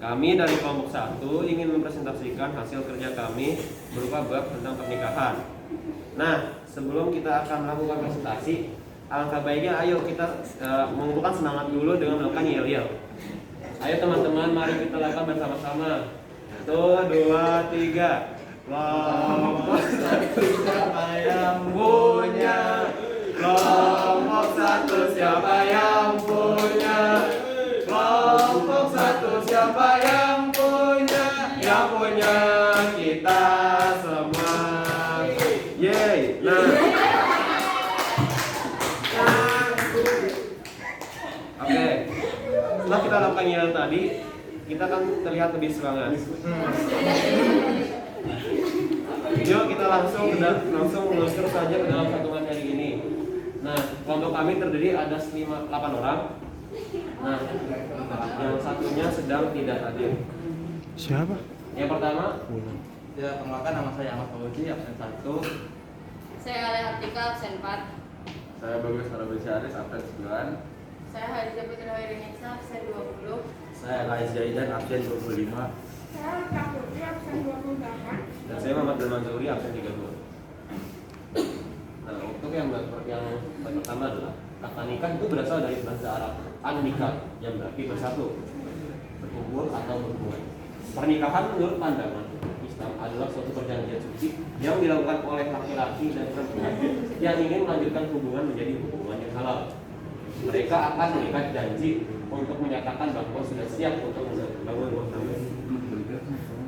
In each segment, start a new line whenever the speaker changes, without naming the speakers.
Kami dari kelompok 1 ingin mempresentasikan hasil kerja kami berupa bab tentang pernikahan. Nah, sebelum kita akan melakukan presentasi, alangkah baiknya ayo kita mengumpulkan semangat dulu dengan melakukan yel-yel. Ayo teman-teman, mari kita lakukan bersama-sama. 1, 2, 3. Kelompok 1 siapa yang punya? Kelompok 1 siapa yang punya? Kelompok 1 siapa yang punya? Yang punya kita semua. Yeay. Nah. Oke. Setelah kita lakukan yang tadi, kita akan terlihat lebih semangat. Yuk kita langsung meluncur saja ke dalam satu materi ini. Nah, kelompok kami terdiri ada 8 orang. Nah, yang satunya sedang tidak hadir.
Siapa?
Yang pertama,
ya, perkenalkan, nama saya Ahmad Fauzi, absen 1.
Saya Alea Artika, absen 4.
Saya Bagus Arabisaris, absen 9.
Saya Hadijah Fitri Hoirinisa, absen 20.
Saya Lais Jaidan, absen 25.
Saya Kak Putri, absen 28.
dan saya Muhammad Dalmanzuri, absen 32. Nah, untuk yang pertama adalah kata nikah itu berasal dari bahasa Arab an-nikah yang berarti bersatu, berkumpul atau berhubungan. Pernikahan menurut pandangan Islam adalah suatu perjanjian suci yang dilakukan oleh laki-laki dan perempuan yang ingin melanjutkan hubungan menjadi hubungan yang halal. Mereka akan mengikat janji untuk menyatakan bahwa sudah siap untuk membangun rumah tangga.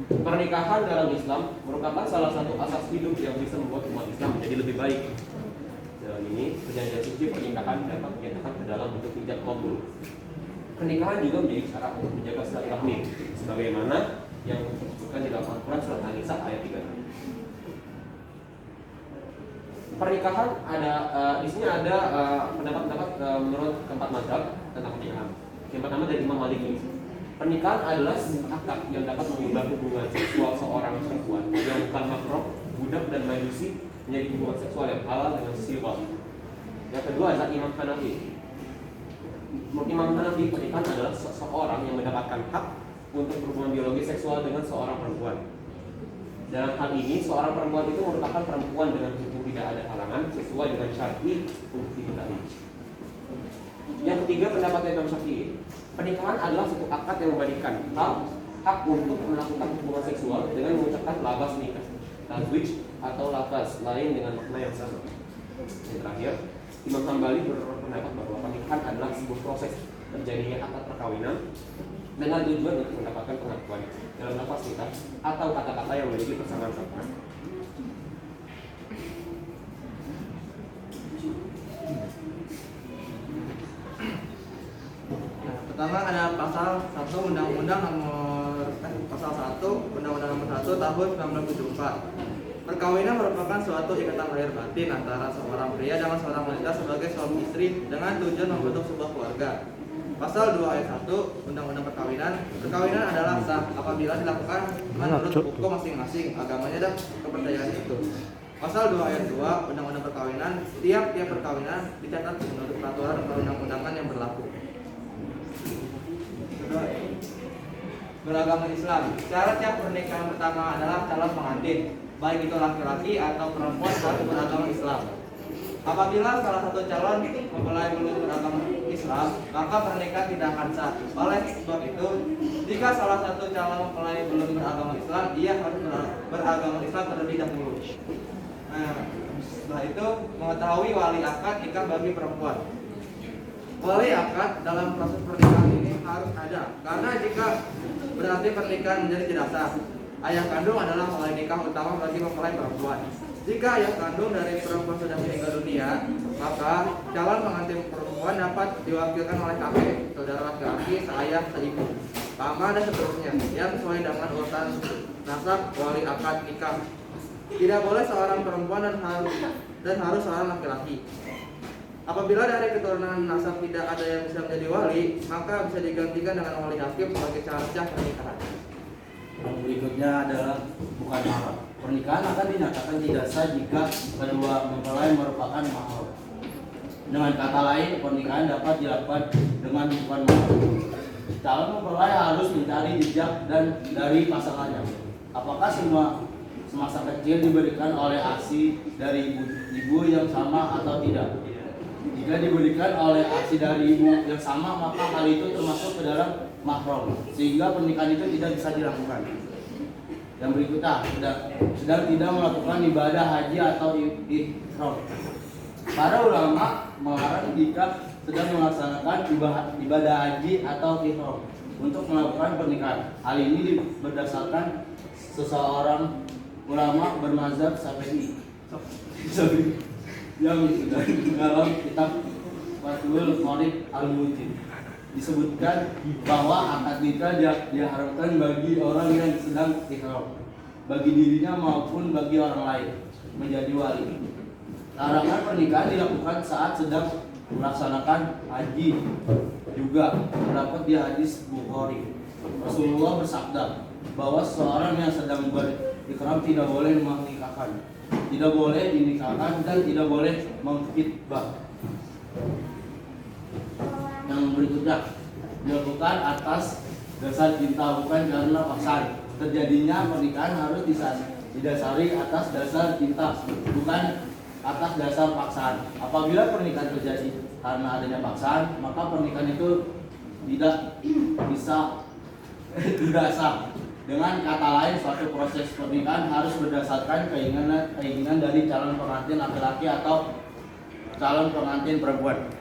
Pernikahan dalam Islam merupakan salah satu asas hidup yang bisa membuat umat Islam menjadi lebih baik. Dalam ini, perjanjian suci pernikahan dapat dinyatakan ke dalam bentuk ijab qabul. Pernikahan juga menjadi cara untuk menjaga silaturahmi, sebagaimana yang disebutkan di dalam Al-Quran surat An-Nisa ayat 3. Pernikahan ada di sini ada pendapat-pendapat menurut keempat mazhab tentang pernikahan. Yang pertama dari Imam Maliki. Pernikahan adalah akad yang dapat mengubah hubungan seksual seorang perempuan yang bukan makruh, budak dan majusi menjadi hubungan seksual yang halal dengan silbah. Yang kedua adalah Imam Hanafi. Imam Hanafi, pernikahan adalah seseorang yang mendapatkan hak untuk berhubungan biologi seksual dengan seorang perempuan. Dalam hal ini, seorang perempuan itu merupakan perempuan dengan hukum tidak ada halangan sesuai dengan syar'i untuk dinikahi. Yang ketiga pendapat Imam Syafi'i. Pernikahan adalah suatu akad yang memberikan hak untuk melakukan hubungan seksual dengan mengucapkan lafaz nikah, tazwij atau lafaz lain dengan makna yang sama. Yang terakhir, Imam Hambali berpendapat bahwa pernikahan adalah sebuah proses terjadinya akad perkawinan dengan tujuan untuk mendapatkan pengakuan dalam lafaz nikah atau kata-kata yang memiliki persamaan makna.
Pertama ada pasal 1 Undang-Undang nomor pasal 1 Undang-Undang nomor 1 tahun 1974. Perkawinan merupakan suatu ikatan lahir batin antara seorang pria dengan seorang wanita sebagai suami istri dengan tujuan membentuk sebuah keluarga. Pasal 2 ayat 1 Undang-Undang Perkawinan. Perkawinan adalah sah apabila dilakukan menurut hukum masing-masing agamanya dan kepercayaan itu. Pasal 2 ayat 2 Undang-Undang Perkawinan. Tiap-tiap perkawinan dicatat menurut peraturan perundang-undangan yang berlaku. Beragama Islam. Syarat pernikahan pertama adalah calon pengantin, baik itu laki-laki atau perempuan harus beragama Islam. Apabila salah satu calon mempelai belum beragama Islam, maka pernikahan tidak akan sah. Oleh sebab itu, jika salah satu calon mempelai belum beragama Islam, ia harus beragama Islam terlebih dahulu. Nah, setelah itu mengetahui wali akad nikah bagi perempuan. Wali akad dalam proses pernikahan ini harus ada, karena jika berarti pernikahan menjadi tidak sah. Ayah kandung adalah wali nikah utama bagi mempelai perempuan. Jika ayah kandung dari perempuan sudah meninggal dunia, maka calon pengantin perempuan dapat diwakilkan oleh kakek, saudara laki-laki, seayah, seibu, paman dan seterusnya yang sesuai dengan urutan nasab wali akad nikah. Tidak boleh seorang perempuan dan harus seorang laki-laki. Apabila dari keturunan nasab tidak ada yang bisa menjadi wali, maka bisa digantikan dengan wali hakim sebagai cara sah pernikahan.
Yang berikutnya adalah bukan mahar. Pernikahan akan dinyatakan tidak sah jika kedua mempelai merupakan mahar. Dengan kata lain, pernikahan dapat dilakukan dengan bukan mahar. calon mempelai harus mencari jejak dan dari pasangannya. Apakah semasa kecil diberikan oleh ASI dari ibu yang sama atau tidak? Jika diberikan oleh ASI dari ibu yang sama, maka hal itu termasuk ke dalam mahram, sehingga pernikahan itu tidak bisa dilakukan. Yang berikutnya, sedang tidak melakukan ibadah haji atau ihram. Para ulama melarang jika sedang melaksanakan ibadah haji atau ihram untuk melakukan pernikahan. Hal ini berdasarkan seseorang ulama bermazhab Syafi'i yang dalam kitab Fathul Qorib Al-Mujib disebutkan bahwa akad nikah diharamkan bagi orang yang sedang ihram, bagi dirinya maupun bagi orang lain menjadi wali. Larangan pernikahan dilakukan saat sedang melaksanakan haji juga terdapat di hadis Bukhari. Rasulullah bersabda bahwa seseorang yang sedang berihram tidak boleh menikahkan, tidak boleh dinikahkan, dan tidak boleh mengkhitbah. Yang berikutnya, dilakukan atas dasar cinta bukan karena paksaan. Terjadinya pernikahan harus didasari atas dasar cinta bukan atas dasar paksaan. Apabila pernikahan terjadi karena adanya paksaan, maka pernikahan itu tidak bisa tidak sah. Dengan kata lain, suatu proses pernikahan harus berdasarkan keinginan dari calon pengantin laki-laki atau calon pengantin perempuan.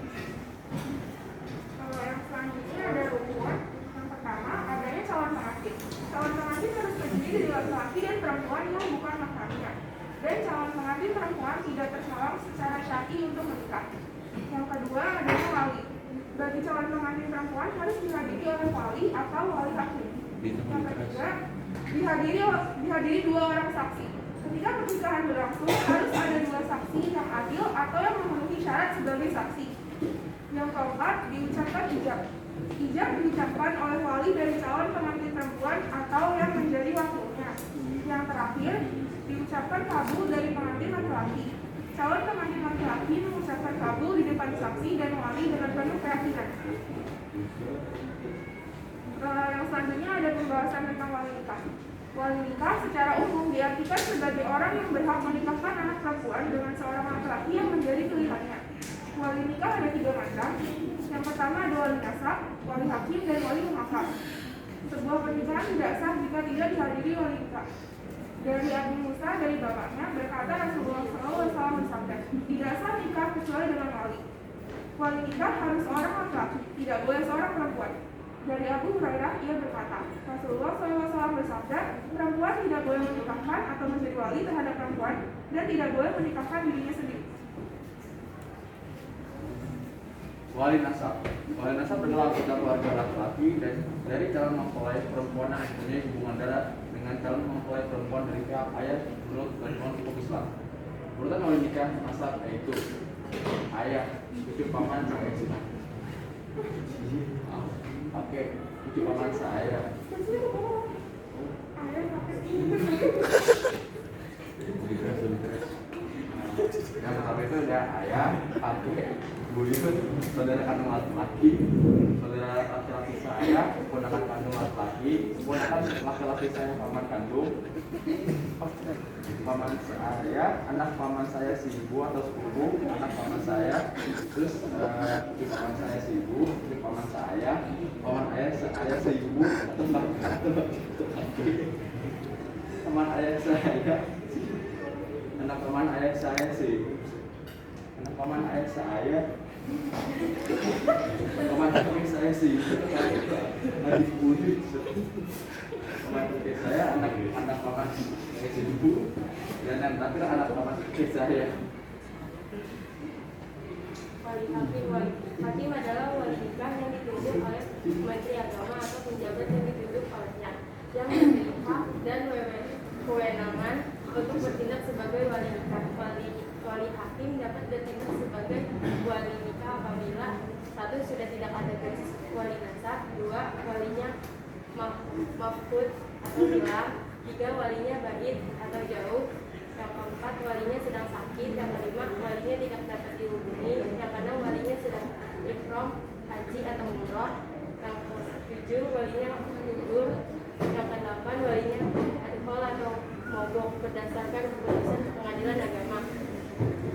Kalau yang selanjutnya ada rukun. Yang pertama, adanya calon pengantin. Calon pengantin harus terdiri dari laki-laki dan perempuan yang bukan laki-lakinya. Dan calon pengantin perempuan tidak tersalam secara syar'i untuk menikah. Yang kedua, adanya wali. Bagi calon pengantin perempuan harus dihadiri oleh wali atau wali hakim. Yang ketiga, dihadiri 2 orang saksi. Ketika pernikahan berlangsung, harus ada 2 saksi yang adil atau yang memenuhi syarat sebagai saksi. Yang keempat, diucapkan ijab. Ijab diucapkan oleh wali dari calon pengantin perempuan atau yang menjadi wakilnya. Yang terakhir, diucapkan kabul dari pengantin laki-laki. Calon pengantin laki-laki mengucapkan kabul di depan saksi dan wali dengan penuh keyakinan. Yang selanjutnya ada pembahasan tentang wali nikah. Wali nikah secara umum diartikan sebagai orang yang berhak menikahkan anak perempuan dengan seorang laki-laki yang menjadi pilihannya. Wali nikah ada 3 macam. Yang pertama ada wali nasab, wali hakim, dan wali muhakam. Sebuah pernikahan tidak sah jika tidak dihadiri wali nikah. Dari Abu Musa dari bapaknya berkata Rasulullah SAW bersabda, tidak sah nikah kecuali dengan wali. Wali nikah harus seorang laki-laki, tidak boleh seorang perempuan. Dari Abu Hurairah ia berkata, Rasulullah SAW bersabda, perempuan tidak boleh menikahkan atau menjadi wali terhadap perempuan dan tidak boleh menikahkan dirinya sendiri.
Wali nasab. Wali nasab adalah anggota keluarga laki-laki dan dari calon mempelai perempuan yang mempunyai hubungan darah dengan calon mempelai perempuan dari pihak ayah menurut ketentuan hukum Islam. Urutan wali nikah nasab yaitu ayah, cucu paman, sampai sini. Oke, cucu paman saya. Yang pertama itu ada ayah, kakek, buyut, saudara kandung laki-laki, saudara laki-laki saya, keponakan kandung laki-laki, keponakan laki-laki saya paman kandung, paman saya, anak paman saya si ibu atau sepupu, anak paman saya, terus cucu paman saya si ibu, cucu paman saya, paman ayah saya si ibu, teman ayah saya, anak paman ayah saya si ibu, anak paman ayah saya, paman kakek saya si ibu, adik buyut, paman kakek saya, anak paman kakek si ibu, dan yang terakhir anak paman kakek saya.
Wali hakim adalah wali nikah yang ditunjuk oleh Menteri Agama atau penjabat yang ditunjuk olehnya, yang memiliki hak dan kewenangan untuk bertindak sebagai wali nikah. Wali hakim dapat bertindak sebagai wali nikah apabila 1. Sudah tidak ada garis wali nasab, 2. Walinya mafkud atau hilang, 3. Walinya ba'id atau jauh, yang keempat walinya sedang sakit, yang kelima walinya tidak dapat dihubungi, yang keenam walinya sedang ihram haji atau umroh, yang walinya gugur. Yang kedelapan, walinya adhol atau mogok berdasarkan keputusan pengadilan agama.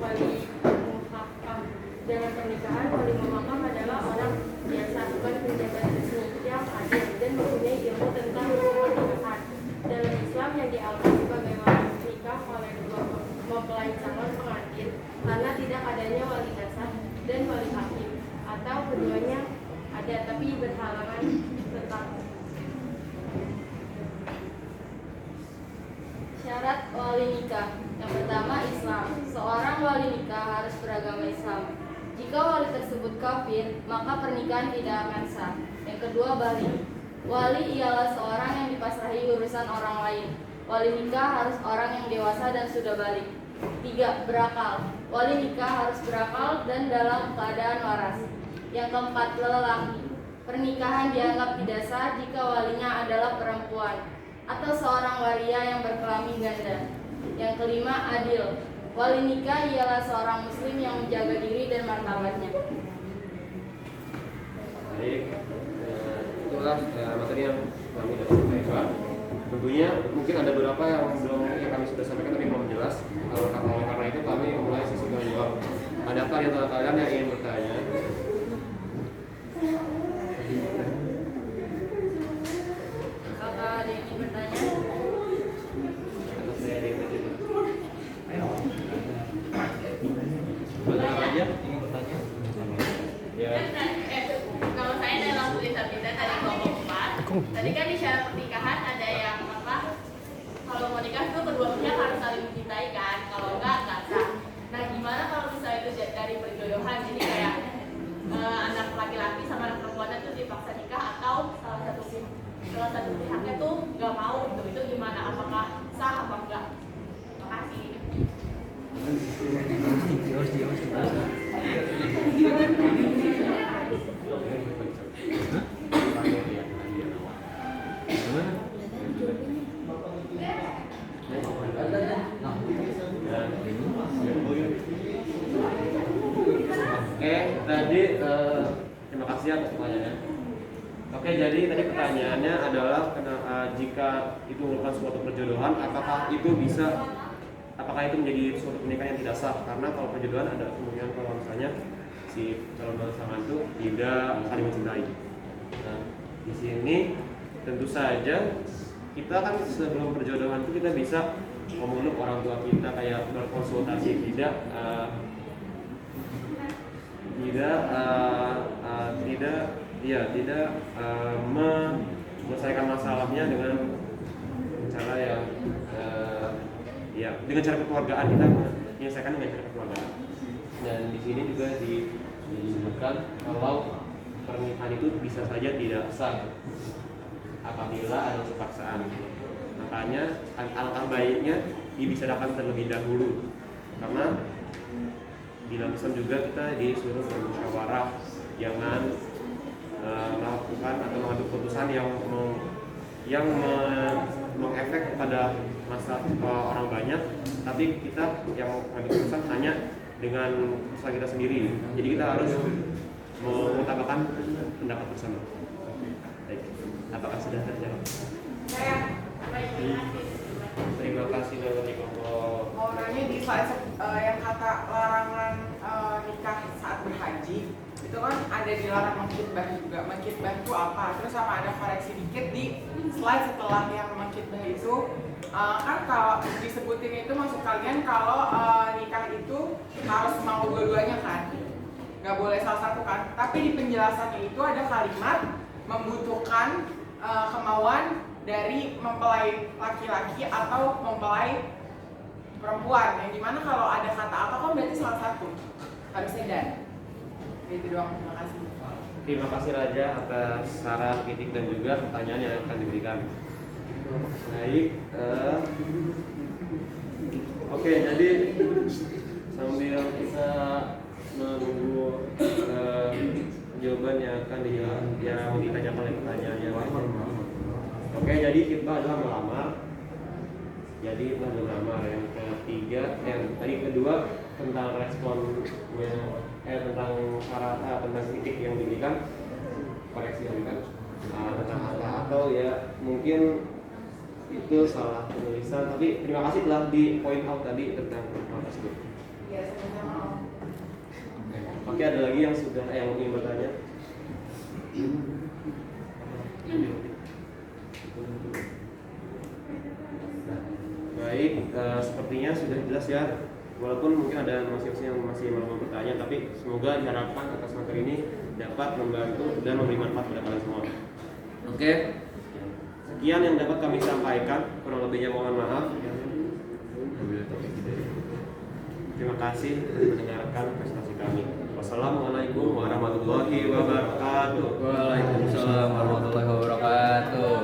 Wali muhakam. Dalam pernikahan, wali muhakam adalah orang biasa, bukan pejabat resmi yang adil dan mempunyai ilmu tentang hukum pernikahan. Dalam Islam yang dianggap sebagai wali nikah oleh dua mempelai calon pengantin karena tidak adanya wali dasar dan wali hakim, atau keduanya ada tapi berhalangan tetap. Syarat wali nikah. Yang pertama, Islam. Seorang wali nikah harus beragama Islam. Jika wali tersebut kafir, maka pernikahan tidak akan sah. Yang kedua, balik. Wali ialah seorang yang dipasrahi urusan orang lain. Wali nikah harus orang yang dewasa dan sudah balik. 3. Berakal. Wali nikah harus berakal dan dalam keadaan waras. Yang keempat, lelaki. Pernikahan dianggap tidak sah jika walinya adalah perempuan atau seorang waria yang berkelamin ganda. Yang kelima, adil. Wali nikah ialah seorang muslim yang menjaga diri dan martabatnya.
Baik, itulah materi yang kami dapat sampaikan. Tentunya mungkin ada beberapa yang kami sudah sampaikan tapi belum jelas. Oleh karena itu kami mulai sesi tanya jawab. Adakah di antara kalian yang ingin bertanya?
Apakah ada yang ingin bertanya?
Atau saya ada yang bertanya? Benar aja ingin bertanya? Ya.
Kalau saya dalam tulisan kita dari kelompok 4, tadi kan di syarat pernikahan ada yang apa? Kalau mau nikah itu kedua pihak harus saling mencintai kan? Kalau enggak sah. Nah, gimana kalau misalnya itu dari perjodohan? Jadi kayak anak laki-laki sama anak perempuan itu dipaksa nikah atau salah satu pihaknya tuh nggak mau gitu. Itu gimana? Apakah sah apa enggak? Makasih.
Oke, tadi terima kasih atas pertanyaannya. Oke, jadi tadi pertanyaannya adalah jika itu merupakan suatu perjodohan, apakah itu menjadi suatu pernikahan yang tidak sah? Karena kalau perjodohan ada kemungkinan kalau misalnya si calon pasangan itu tidak saling mencintai. Nah, di sini tentu saja kita kan sebelum perjodohan itu kita bisa memeluk orang tua kita, kayak berkonsultasi, tidak menyelesaikan masalahnya dengan cara dengan cara kekeluargaan, kita menyelesaikan dengan cara kekeluargaan. Dan di sini juga disebutkan kalau pernikahan itu bisa saja tidak sah apabila ada kepaksaan. Makanya alangkah baiknya dibicarakan terlebih dahulu, karena di dalam Islam juga kita disuruh bermusyawarah, jangan melakukan atau mengambil keputusan yang mengefek kepada masa orang banyak, tapi kita yang mengambil keputusan hanya dengan usaha kita sendiri. Jadi kita harus mengutamakan pendapat bersama. Baik, apakah sudah terjawab? Terima kasih dari kelompok.
Mau nanya di slide yang kata larangan nikah saat berhaji, itu kan ada dilarang mengkhitbah juga. Mengkhitbah itu apa? Terus sama ada koreksi dikit di slide setelah yang mengkhitbah itu, kan kalau disebutin itu maksud kalian kalau nikah itu harus mau dua-duanya kan? Nggak boleh salah satu kan? Tapi di penjelasannya itu ada kalimat membutuhkan kemauan dari mempelai laki-laki atau mempelai perempuan, yang dimana kalau ada kata apa kan berarti salah satu harusnya dan itu doang. Terima kasih.
Terima kasih Raja atas saran, kritik dan juga pertanyaan yang akan diberikan. Baik, oke, jadi sambil kita menunggu jawaban yang akan ditanyakan oleh pertanyaannya. Oke, jadi kita adalah melamar. Jadi itu adalah melamar. Yang ketiga, tadi kedua tentang responnya, tentang syarat, tentang kritik yang diberikan, koreksi yang diberikan tentang apa mungkin itu salah penulisan, tapi terima kasih telah di point out tadi tentang hal tersebut.
Iya, sama-sama.
Oke, ada lagi yang ingin bertanya? Baik, sepertinya sudah jelas ya. Walaupun mungkin ada masing-masing yang masih mau bertanya, tapi semoga diharapkan atas materi ini dapat membantu dan memberi manfaat kepada kalian semua. Oke, sekian yang dapat kami sampaikan. Kurang lebihnya mohon maaf. Terima kasih telah mendengarkan presentasi kami. Wassalamualaikum warahmatullahi wabarakatuh.
Waalaikumsalam warahmatullahi wabarakatuh.